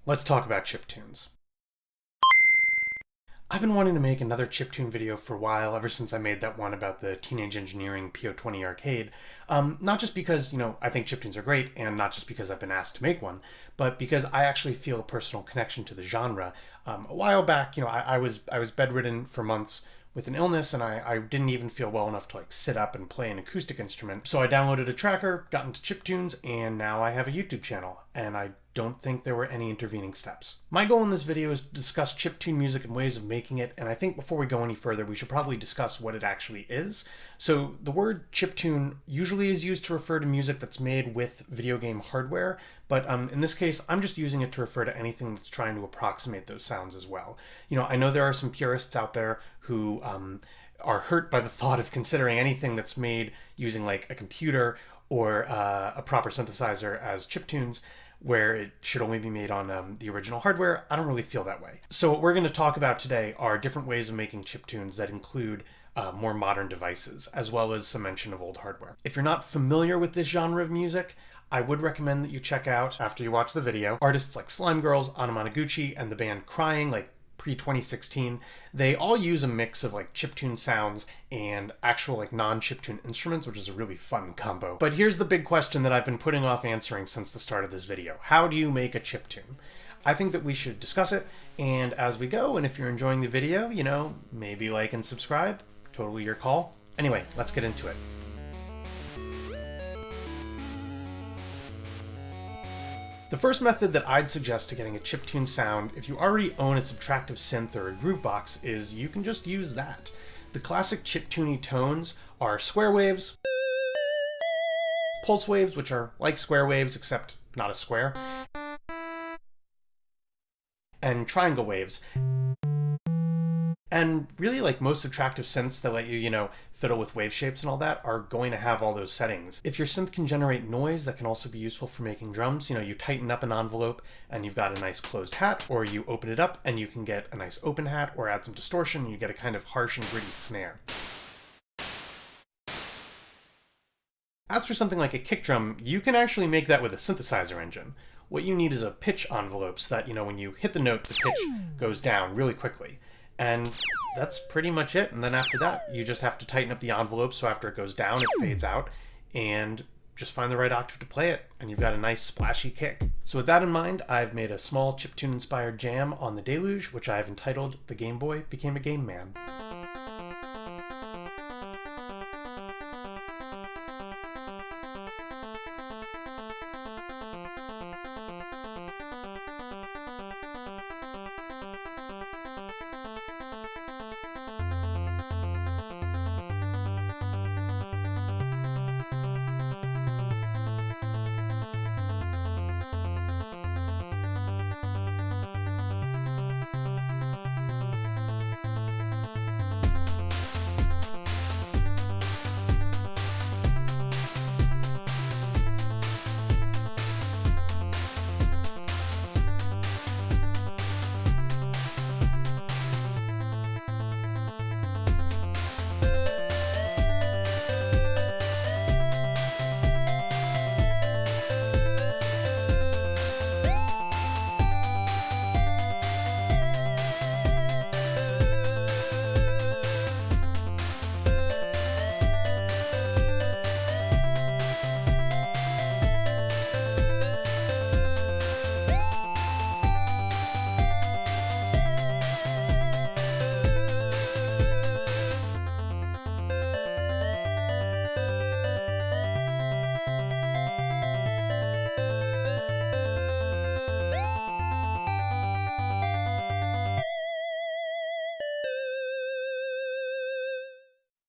Let's talk about chiptunes. I've been wanting to make another chiptune video for a while, ever since I made that one about the Teenage Engineering PO20 arcade. Not just because, I think chiptunes are great, and not just because I've been asked to make one, but because I actually feel a personal connection to the genre. A while back, I was bedridden for months with an illness, and I didn't even feel well enough to sit up and play an acoustic instrument. So I downloaded a tracker, got into chiptunes, and now I have a YouTube channel, and I don't think there were any intervening steps. My goal in this video is to discuss chiptune music and ways of making it, and I think before we go any further, we should probably discuss what it actually is. So the word chiptune usually is used to refer to music that's made with video game hardware, but in this case, I'm just using it to refer to anything that's trying to approximate those sounds as well. I know there are some purists out there who are hurt by the thought of considering anything that's made using like a computer or a proper synthesizer as chiptunes, where it should only be made on the original hardware. I don't really feel that way. So what we're going to talk about today are different ways of making chiptunes that include more modern devices, as well as some mention of old hardware. If you're not familiar with this genre of music, I would recommend that you check out, after you watch the video, artists like Slime Girls, Anamanaguchi, and the band Crying, like pre-2016. They all use a mix of like chiptune sounds and actual like non-chiptune instruments, which is a really fun combo. But here's the big question that I've been putting off answering since the start of this video. How do you make a chiptune? I think that we should discuss it, and as we go, and if you're enjoying the video, maybe like and subscribe. Totally your call. Anyway, let's get into it. The first method that I'd suggest to getting a chiptune sound, if you already own a Subtractive Synth or a Groovebox, is you can just use that. The classic chiptuney tones are square waves, pulse waves, which are like square waves except not a square, and triangle waves. And really, like most subtractive synths that let you, fiddle with wave shapes and all that are going to have all those settings. If your synth can generate noise, that can also be useful for making drums. You tighten up an envelope and you've got a nice closed hat, or you open it up and you can get a nice open hat, or add some distortion and you get a kind of harsh and gritty snare. As for something like a kick drum, you can actually make that with a synthesizer engine. What you need is a pitch envelope so that, when you hit the note, the pitch goes down really quickly. And that's pretty much it. And then after that, you just have to tighten up the envelope so after it goes down, it fades out, and just find the right octave to play it, and you've got a nice splashy kick. So with that in mind, I've made a small chiptune-inspired jam on the Deluge, which I've entitled The Game Boy Became a Game Man.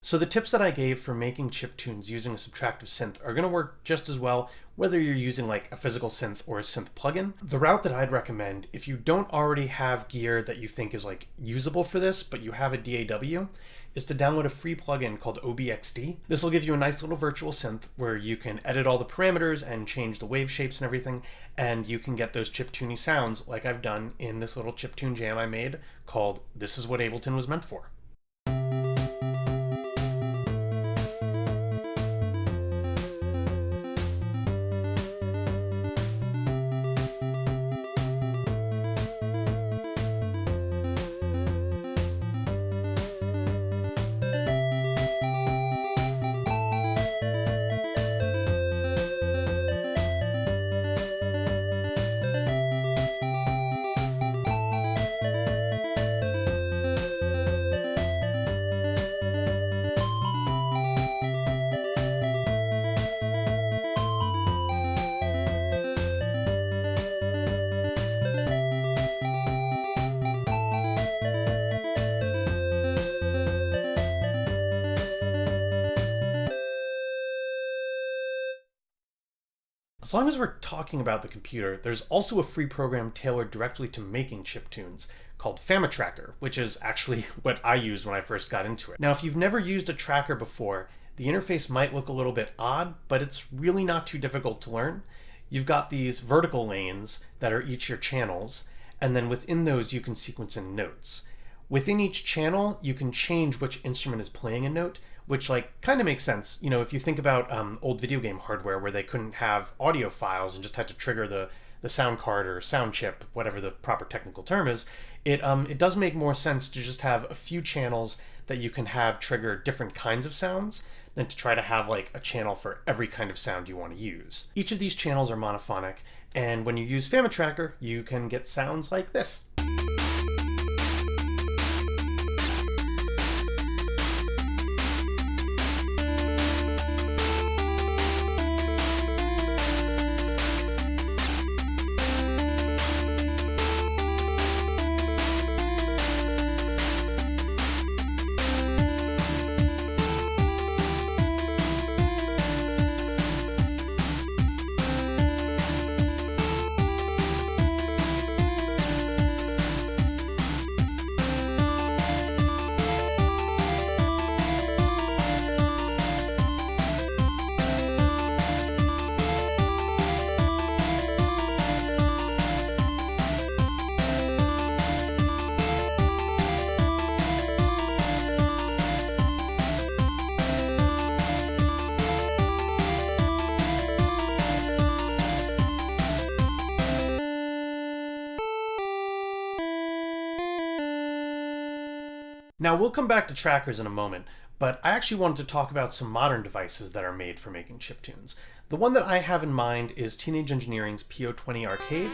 So the tips that I gave for making chiptunes using a subtractive synth are going to work just as well whether you're using like a physical synth or a synth plugin. The route that I'd recommend, if you don't already have gear that you think is like usable for this, but you have a DAW, is to download a free plugin called OBXD. This will give you a nice little virtual synth where you can edit all the parameters and change the wave shapes and everything, and you can get those chiptuney sounds like I've done in this little chiptune jam I made called This Is What Ableton Was Meant For. As long as we're talking about the computer, there's also a free program tailored directly to making chiptunes called Famitracker, which is actually what I used when I first got into it. Now, if you've never used a tracker before, the interface might look a little bit odd, but it's really not too difficult to learn. You've got these vertical lanes that are each your channels, and then within those you can sequence in notes. Within each channel, you can change which instrument is playing a note, which kind of makes sense. You know, if you think about old video game hardware where they couldn't have audio files and just had to trigger the sound card or sound chip, whatever the proper technical term is, it does make more sense to just have a few channels that you can have trigger different kinds of sounds than to try to have a channel for every kind of sound you want to use. Each of these channels are monophonic, and when you use Famitracker, you can get sounds like this. Now, we'll come back to trackers in a moment, but I actually wanted to talk about some modern devices that are made for making chiptunes. The one that I have in mind is Teenage Engineering's PO20 Arcade.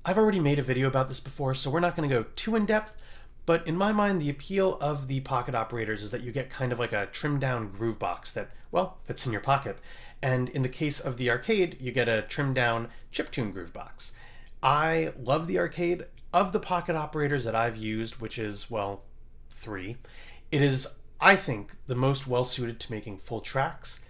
I've already made a video about this before, so we're not going to go too in depth, but in my mind, the appeal of the pocket operators is that you get kind of like a trimmed down groove box that, well, fits in your pocket. And in the case of the arcade, you get a trimmed down chiptune groove box. I love the arcade. Of the pocket operators that I've used, which is, well, 3, it is, I think, the most well suited to making full tracks.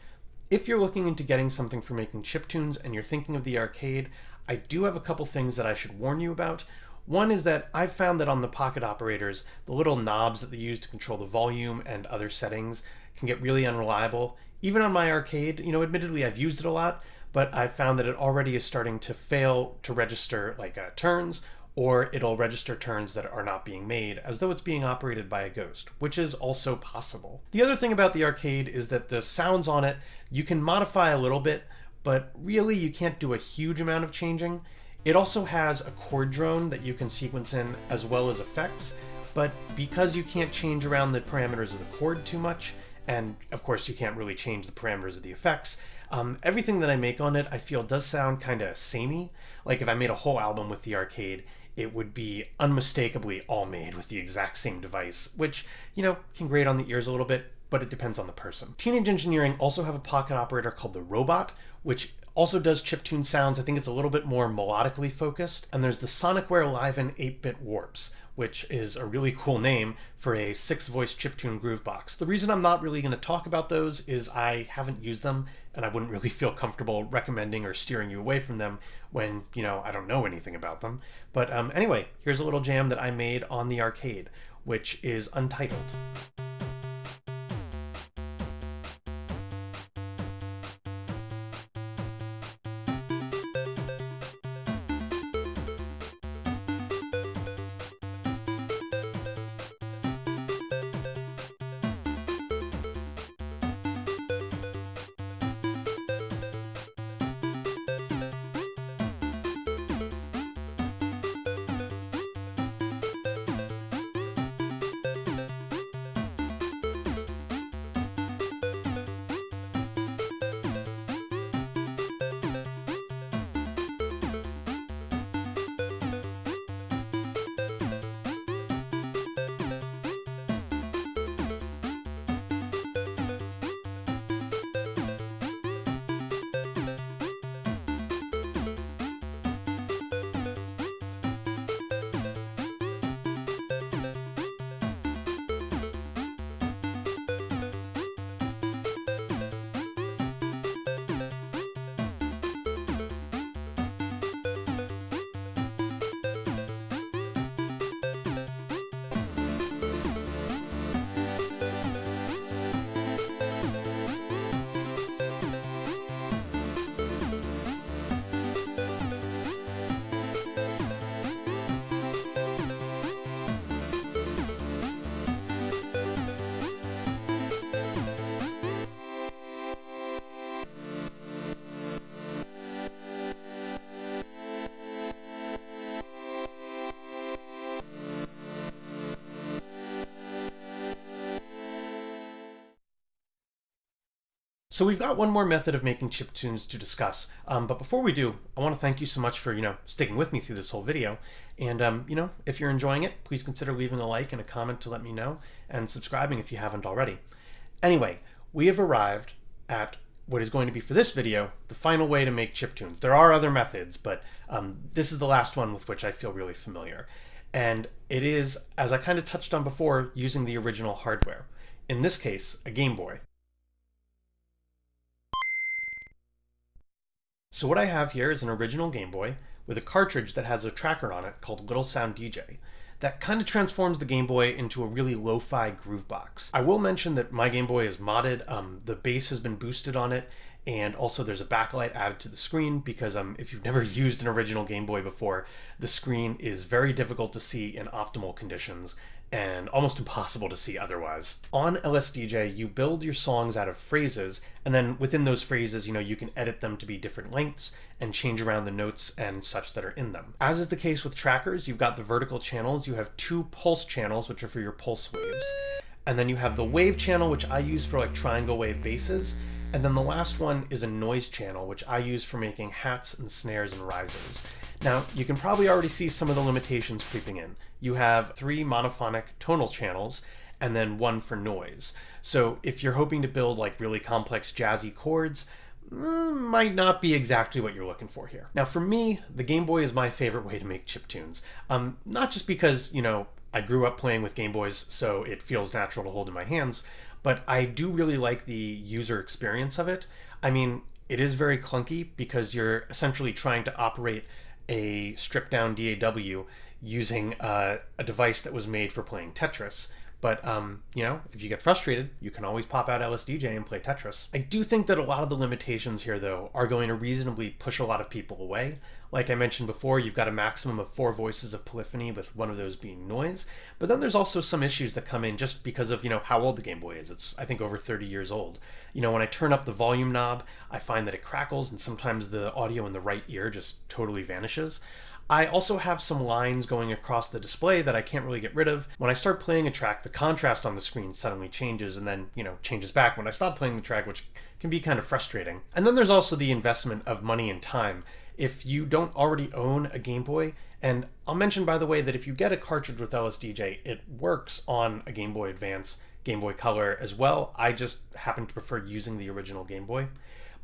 If you're looking into getting something for making chiptunes and you're thinking of the arcade, I do have a couple things that I should warn you about. One is that I've found that on the pocket operators, the little knobs that they use to control the volume and other settings can get really unreliable. Even on my arcade, you know, admittedly I've used it a lot, but I've found that it already is starting to fail to register turns, or it'll register turns that are not being made as though it's being operated by a ghost, which is also possible. The other thing about the arcade is that the sounds on it, you can modify a little bit, but really you can't do a huge amount of changing. It also has a chord drone that you can sequence in as well as effects, but because you can't change around the parameters of the chord too much, and of course you can't really change the parameters of the effects, everything that I make on it I feel does sound kind of samey. Like if I made a whole album with the arcade, it would be unmistakably all made with the exact same device, which, you know, can grate on the ears a little bit, but it depends on the person. Teenage Engineering also have a pocket operator called the Robot, which also does chiptune sounds. I think it's a little bit more melodically focused. And there's the Sonicware Liven 8-bit Warps, which is a really cool name for a 6-voice chiptune groove box. The reason I'm not really going to talk about those is I haven't used them, and I wouldn't really feel comfortable recommending or steering you away from them when, you know, I don't know anything about them. But anyway, here's a little jam that I made on the arcade, which is untitled. So we've got one more method of making chiptunes to discuss, but before we do, I want to thank you so much for, sticking with me through this whole video. And, if you're enjoying it, please consider leaving a like and a comment to let me know, and subscribing if you haven't already. Anyway, we have arrived at what is going to be, for this video, the final way to make chiptunes. There are other methods, but this is the last one with which I feel really familiar. And it is, as I kind of touched on before, using the original hardware. In this case, a Game Boy. So what I have here is an original Game Boy with a cartridge that has a tracker on it called Little Sound DJ that kind of transforms the Game Boy into a really lo-fi groove box. I will mention that my Game Boy is modded. The bass has been boosted on it, and also there's a backlight added to the screen because if you've never used an original Game Boy before, the screen is very difficult to see in optimal conditions and almost impossible to see otherwise. On LSDJ, you build your songs out of phrases, and then within those phrases, you can edit them to be different lengths and change around the notes and such that are in them. As is the case with trackers, you've got the vertical channels. You have 2 pulse channels, which are for your pulse waves. And then you have the wave channel, which I use for like triangle wave basses. And then the last one is a noise channel, which I use for making hats and snares and risers. Now, you can probably already see some of the limitations creeping in. You have 3 monophonic tonal channels and then 1 for noise. So if you're hoping to build like really complex jazzy chords, might not be exactly what you're looking for here. Now for me, the Game Boy is my favorite way to make chiptunes. Not just because, I grew up playing with Game Boys, so it feels natural to hold in my hands, but I do really like the user experience of it. I mean, it is very clunky because you're essentially trying to operate a stripped down DAW using a device that was made for playing Tetris. But, if you get frustrated, you can always pop out LSDJ and play Tetris. I do think that a lot of the limitations here, though, are going to reasonably push a lot of people away. Like I mentioned before, you've got a maximum of 4 voices of polyphony, with one of those being noise. But then there's also some issues that come in just because of, how old the Game Boy is. It's, I think, over 30 years old. When I turn up the volume knob, I find that it crackles, and sometimes the audio in the right ear just totally vanishes. I also have some lines going across the display that I can't really get rid of. When I start playing a track, the contrast on the screen suddenly changes and then, changes back when I stop playing the track, which can be kind of frustrating. And then there's also the investment of money and time. If you don't already own a Game Boy, and I'll mention, by the way, that if you get a cartridge with LSDJ, it works on a Game Boy Advance, Game Boy Color as well. I just happen to prefer using the original Game Boy.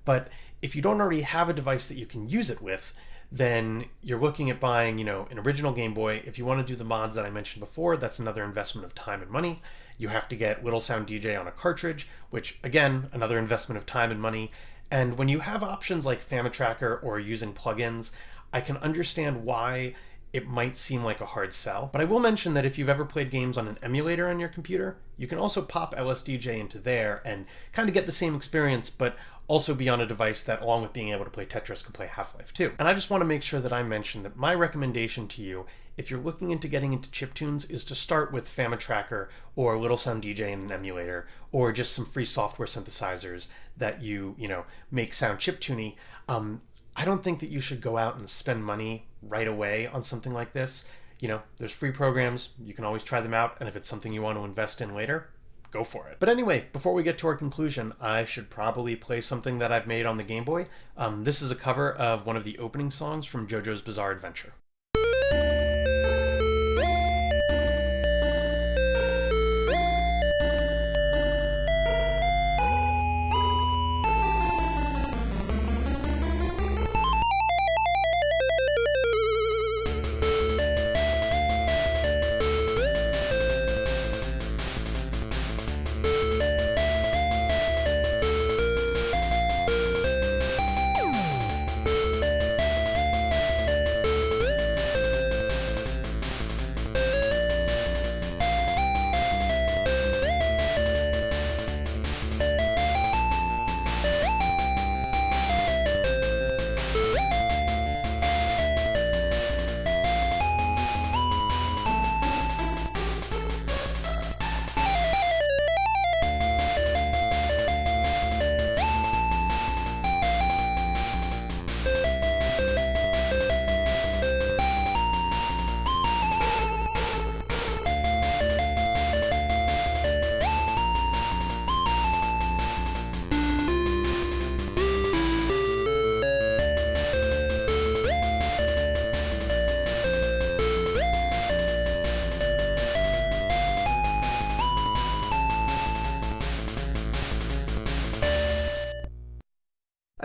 But if you don't already have a device that you can use it with, then you're looking at buying, an original Game Boy. If you want to do the mods that I mentioned before, that's another investment of time and money. You have to get Little Sound DJ on a cartridge, which, again, another investment of time and money. And when you have options like Famitracker or using plugins, I can understand why it might seem like a hard sell. But I will mention that if you've ever played games on an emulator on your computer, you can also pop LSDJ into there and kind of get the same experience, but also be on a device that, along with being able to play Tetris, can play Half-Life 2. And I just want to make sure that I mention that my recommendation to you, if you're looking into getting into chiptunes, is to start with Famitracker or Little Sound DJ in an emulator, or just some free software synthesizers that you make sound chiptuney. I don't think that you should go out and spend money right away on something like this. There's free programs, you can always try them out, and if it's something you want to invest in later, go for it. But anyway, before we get to our conclusion, I should probably play something that I've made on the Game Boy. This is a cover of one of the opening songs from JoJo's Bizarre Adventure.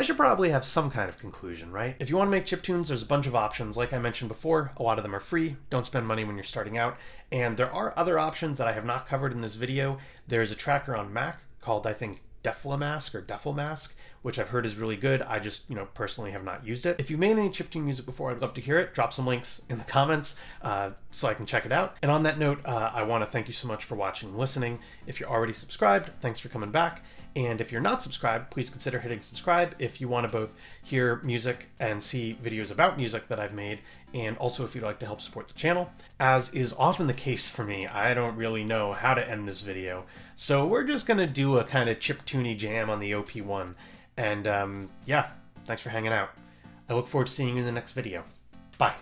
should probably have some kind of conclusion, right? If you want to make chiptunes, there's a bunch of options. Like I mentioned before, a lot of them are free. Don't spend money when you're starting out. And there are other options that I have not covered in this video. There's a tracker on Mac called, I think, Deflamask, which I've heard is really good. I just, personally have not used it. If you made any chiptune music before, I'd love to hear it. Drop some links in the comments so I can check it out. And on that note, I want to thank you so much for watching and listening. If you're already subscribed, thanks for coming back. And if you're not subscribed, please consider hitting subscribe if you want to both hear music and see videos about music that I've made, and also if you'd like to help support the channel. As is often the case for me, I don't really know how to end this video, so we're just going to do a kind of chiptuney jam on the OP1. And yeah, thanks for hanging out. I look forward to seeing you in the next video. Bye.